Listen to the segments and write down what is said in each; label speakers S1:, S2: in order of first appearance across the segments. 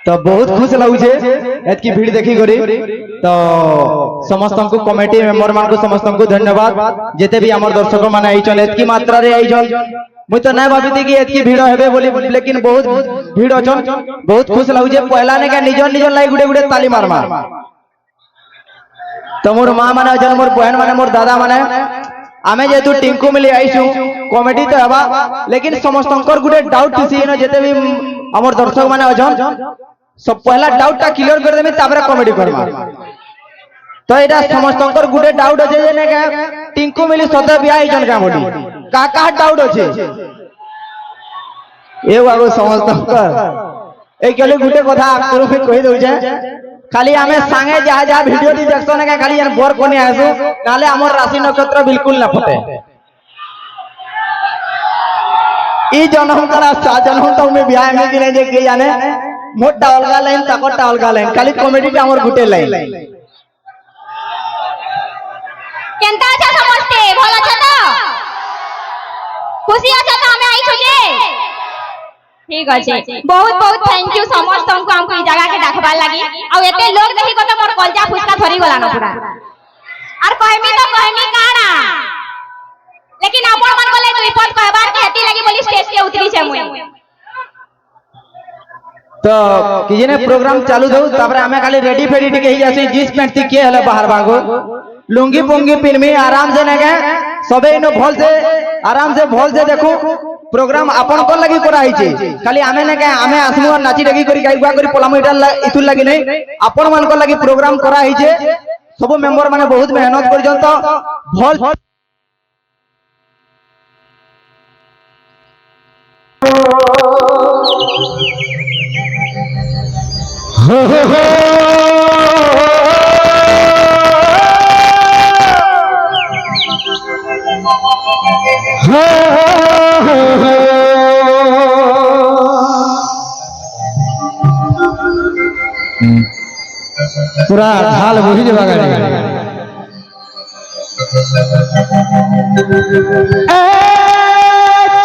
S1: तो बहुत खुश लगुचे एतकी भीड़ देखी करी। तो समस्त को कमिटी मेंबर मान को समस्त को धन्यवाद जेते भी हमर दर्शक माने आइछन एतकी मात्रा रे आइछन। मुई तो नै भाबिती कि एतकी भीड़ हेबे बोली, लेकिन बहुत भीड़ अछन। बहुत खुश लगुचे। पहला ने का निजन निजन लाई गुडे गुडे ताली मार मार। तो मोर मां माने अछन, मोर बहन माने, मोर दादा माने, आमे जेतु टिंकू मिली आइछु कॉमेडी तो हवा, लेकिन समस्तंकर गुडे डाउट थिसी न जेते भी हमर दर्शक माने अछन सब पहला डाउट टा क्लियर कर देमी ताबरे कॉमेडी करबा। तो एटा समस्तंकर गुडे डाउट अछे जे ने का टिंकू मिली सदा बिया आइछन का बोली का का डाउट अछे ए बाबू समस्तंकर ए केले गुडे कथा आपको भी कहि दउ छे। खाली हमें संगे जहा जहा वीडियो दी देखतो ने खाली यार बोर कोनी आसु नाले हमर राशि नक्षत्र बिल्कुल न फटे। ई जन्म करा सा जन्म तो में बियाह में कि नहीं जे के जाने मोटा अलगा लाइन ताकोटा अलगा लाइन खाली कॉमेडी टा हमर गुटे लाइन।
S2: केनता अच्छा समझते भल अच्छा तो खुशी अच्छा तो हमें आई छोजे ठीक अछि। बहुत बहुत थैंक यू समस्त को हमको ई जगह के देखबार लागि। आ एते लोग देखि को तो मोर कलजा फुसका धरी गला न पूरा। और कहमी तो कहमी काना, लेकिन अपन मन को ले दुई पद कहबार के हेती लागि बोली स्टेज के उतरी छे मुई।
S1: तो किजने प्रोग्राम चालू दउ ताबरे हमें खाली रेडी फेडी टिके ही जासी जींस पैंट थी के हले बाहर भागो लुंगी पुंगी पिनमी आराम से नेगे सबे इनो भल से आराम से भल से देखो प्रोग्राम अपन को लगी करा ही छे। खाली हमें ने के हमें आसमु और नाची रगी करी गाइबा करी पलामु इटा इतुल लगी नहीं अपन मन को लगी प्रोग्राम करा ही छे। सब मेंबर माने बहुत मेहनत कर जन तो भल पूरा ढाल बुझी जवा गाड़ी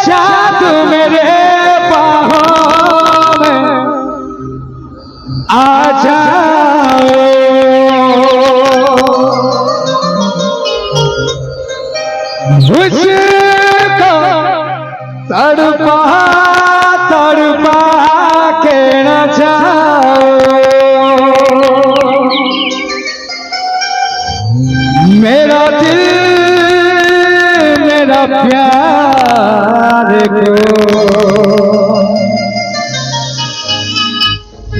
S1: चाँद मेरे बाहों में आ जाओ मुझको तड़पा तड़पा के न जाओ मेरा दिल मेरा प्यार को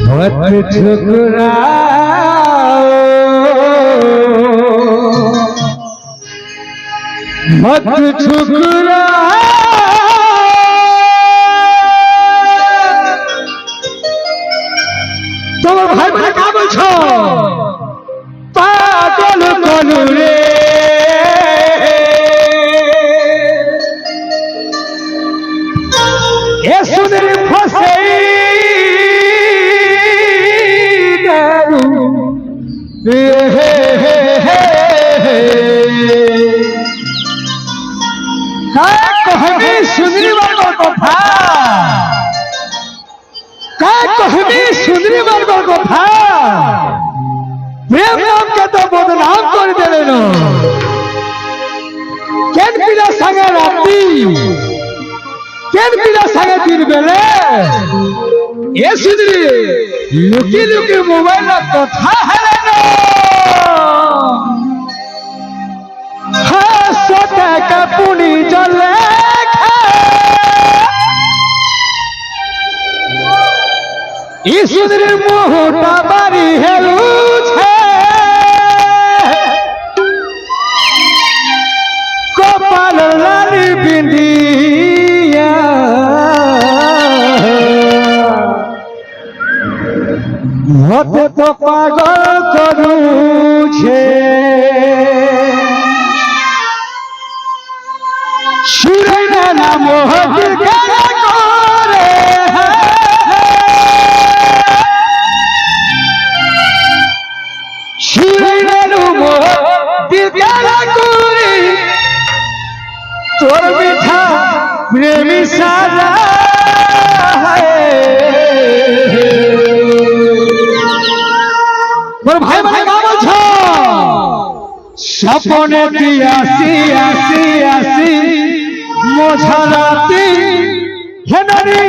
S1: मत ठुकराओ मत ठुकराओ। तो भाई भाई का बोलछो पागल कोनु रे ए सुंदर फसे दारू कहमी सुंदरी वर्ग कथा कहमी सुंदरी वर्ग कथा प्रेम नाम के तो बदनाम कर देलेनो केन पिला संगे राती केन पिला संगे दिन बेले ए सुंदरी लुकी लुकी मोबाइल कथा हेलेनो हाँ सोते का पुनी जले ई सुंदरी मोहटा बारी हेलू छे कपाल लाली बिंदिया मत तो पागल करू छे सुरैना ना मोहक गाना करे सुरैना नु मोहक गाना करे तोर मीठा प्रेमी सारा है
S3: স্বপনেতে আসি আসি আসি মঝারাতে হেনারি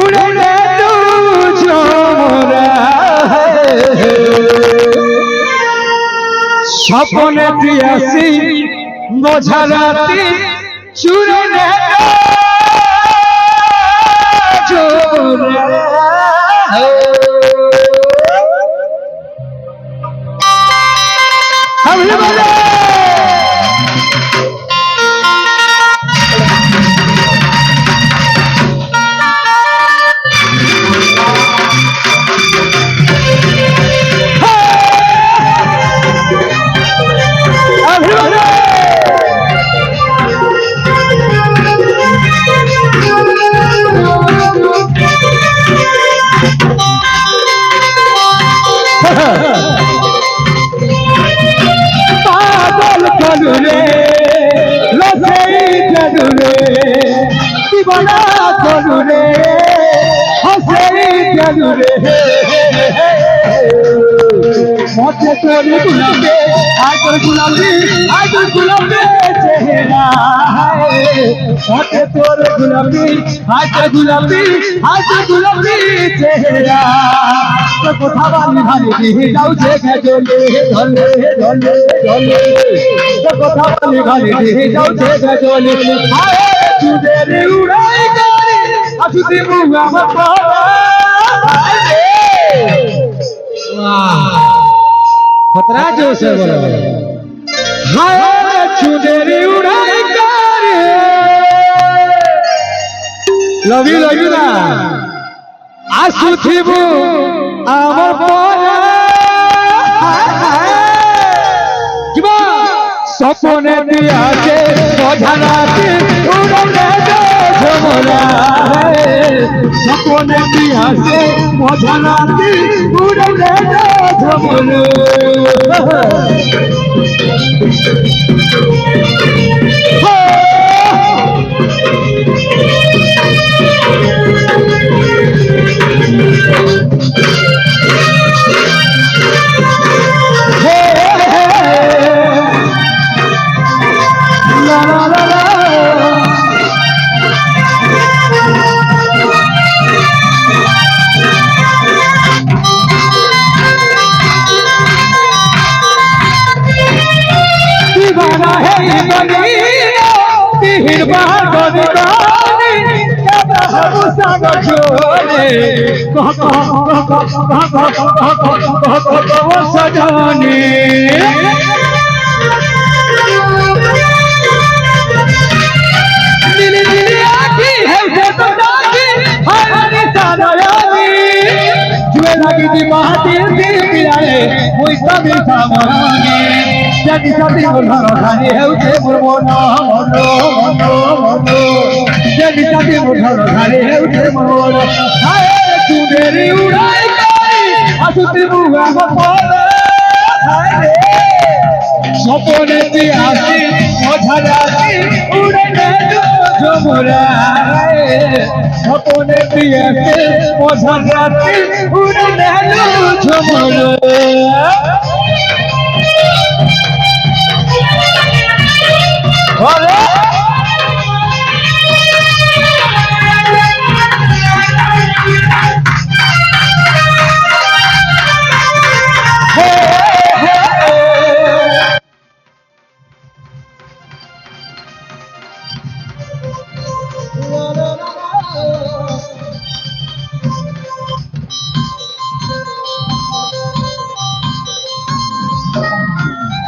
S3: উড়ে দুজরা স্বপনেতে আসি মঝারাতে চুরে পাগল করুরে লসেই জরুরে দিবানা করুরে হসেই জরুরে মতে তোর গুলাবে আয় তোর গুলাবি আয় তোর গুলাবে চেহারা মতে তোর গুলাবি আয় তোর গুলাবি আয় তোর গুলাবি চেহারা তো কথা বালি ভালি দিয়ে যাচ্ছে গজলে ঢলে ঢলে ঢলে তো কথা বালি ভালি দিয়ে যাচ্ছে গজলে আয় তুদের উড়াই গাড়ি আসুতি মুগা মাপা खतरा जो से बोलो हाय चुदेरी उड़ाई करे लव यू ना आसुथिबु आमर परा किबा सपने दिया जे मझाराते उड़ले झमरा सपने दिया जे मझाराते उड़ले झमरा सजाने दिल दिल आखी है उसे तो डाकी हमारी सादायानी जुए लगी दी बातें दिल मिलाए मुझ तभी सामने जब सभी मुल्हर खाने है उसे मुर्मोना मनो मनो मनो जब सभी मुल्हर खाने है उसे मुर्मोना हाय तू मेरी उड़ाई करी असुती मुगा मपोला हाय सपने ती आसी मझाराती उड़े झमरा सपने ती आसी मझाराती उड़े झमरा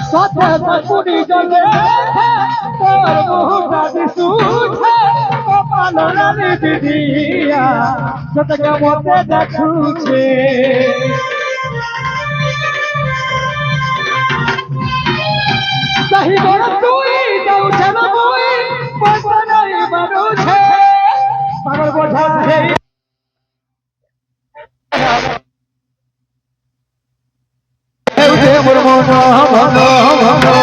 S3: साथे सकुनी जले तोर मुहरा दिसुछे कपाल रानी दिदिया सतका मोते देखुछे सही बोल तुई जाऊ छन मोई पतनाई मनुछे पागल बोझा है मुर्मोना मनो मनो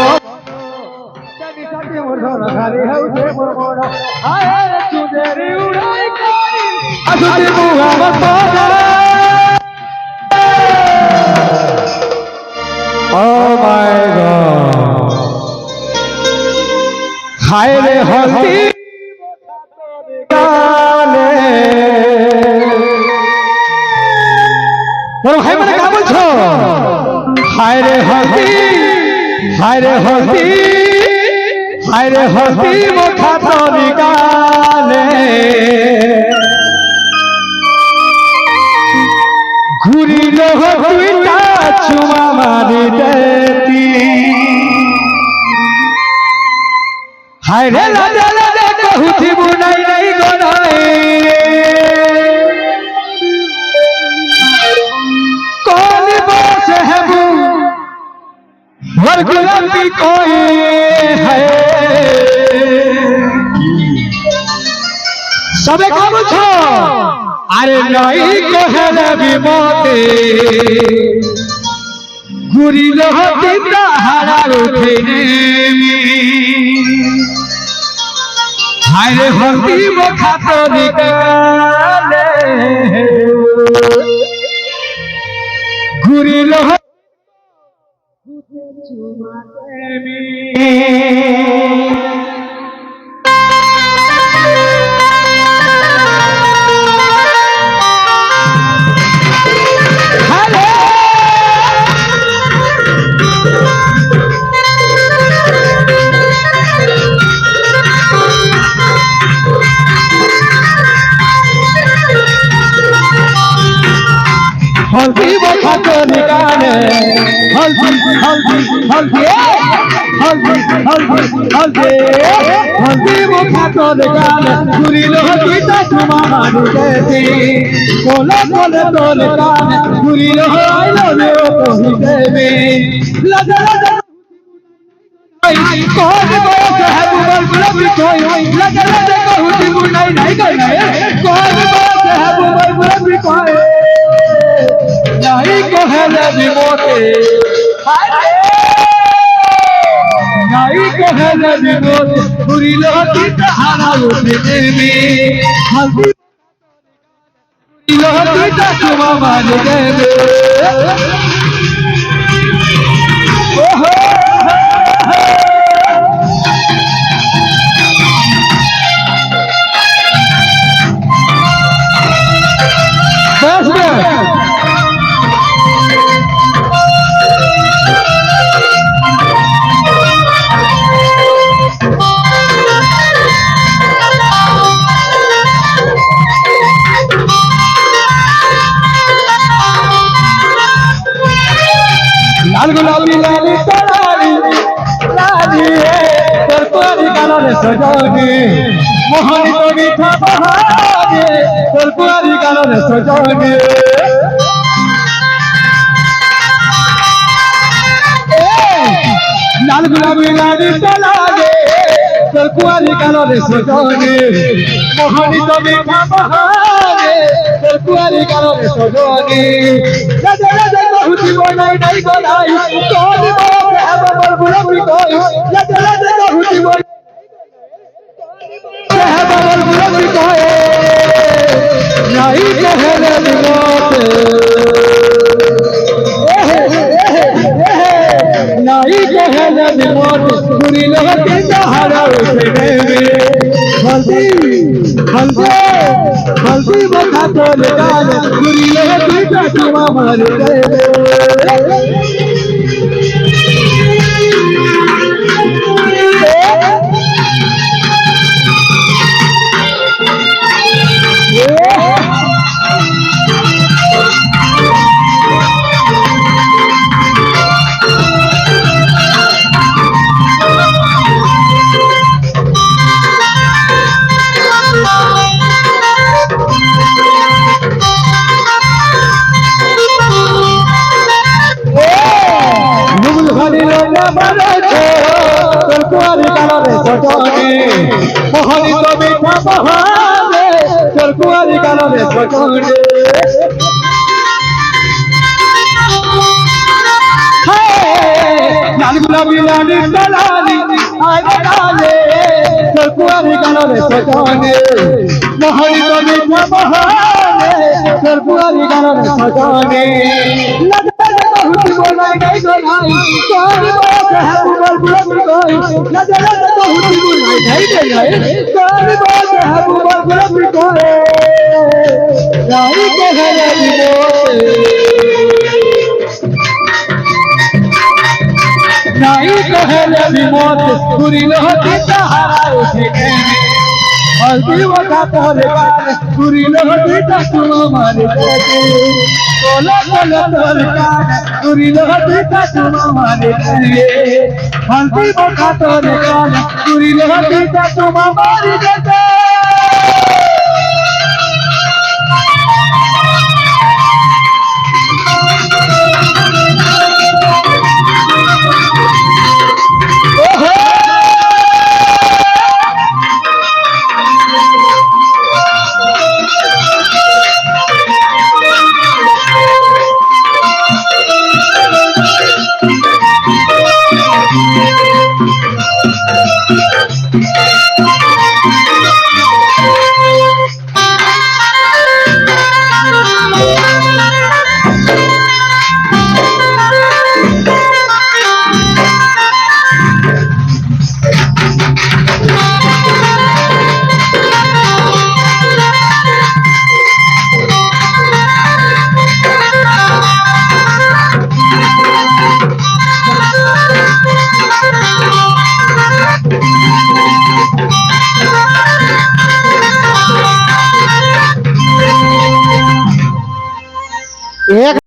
S3: जगी सती मुर्मोना खाली है उसे मुर्मोना हाय चुदेरी उड़ाई करी असुती मुगा मपोना Oh my God বড় ভাই মানে কা বলছো হায় রে হস্তি হায় রে হস্তি হায় রে হস্তি মুখা তরি গালে ঘুরিল তুইটা চুমা মারি দেতি হায় রে লাজা লাজা কহুছি বুনাই নাই গনাই কোন বস হেবু और गुलाबी कोई है सबे का बुझो अरे नहीं कहले विमोते गुरी लोहती हारा उठे हाय रे हल्दी मुखा तो निकाले गुरी लोह हल्दी मुखा तो निकाले हल्दी हल्दी हल्दी हल्दी हल्दी हल्दी हल्दी मुखा तो निकाले पूरी लोहती ता चुमा मानी देती बोले बोले तो निकाले पूरी लोह आई लव यू तो ही देवी लगा लगा कौन बोल है बुबल बुबल कोई लगा लगा कहूँ बुनाई नहीं करना कौन बोल है बुबल बुबल कोई नहीं कहले विमोते नहीं कहले विमोते पूरी लोहती हारा उठे देवी हल्दी पूरी लोहती चुमा मान देवे लाल गुलाबी लाली तरारी लाली तर पुआरी गाना सजाओगे मोहनी तो मीठा बहागे तर पुआरी गाना सजाओगे लाल गुलाबी लाली तरारी तर पुआरी गाना सजाओगे मोहनी तो मीठा बहागे तर पुआरी गाना सजाओगे राजा राजा बहुती बनाई नहीं बनाई कौन बात है बबर बुरबी कोई लगा लगा बहुती बनाई है बबर बुरबी कोई नहीं कहले विमोते नहीं कहले विमोते पूरी लोहती हारा उठे देवी हल्दी हल्दी हल्दी मुखा तो निकाले पूरी लोहती चुमा मार देवे मोहनी तो मीठा बहाने चल कुआरी गाना में सजाने लाल गुलाबी लाली तलाली आए डाले चल कुआरी गाना में सजाने मोहनी तो मीठा बहाने चल कुआरी गाना में सजाने लगता है बहुत बोलाई नहीं बोलाई कौन बात है बुबल बुबल कोई लगता है बहुत बोलाई नहीं बोलाई कौन बात है बुबल बुबल कोई नहीं कहले विमोते विदाई कहले विमोत पूरी लोहती सहारा उठे हल्दी वका तोरे कान पूरी लोहती तुम मारे कोला कोला तोरे कान पूरी लोहती तुम मारे हल्दी वका तोरे कान पूरी लोहती तुम मारे
S1: एक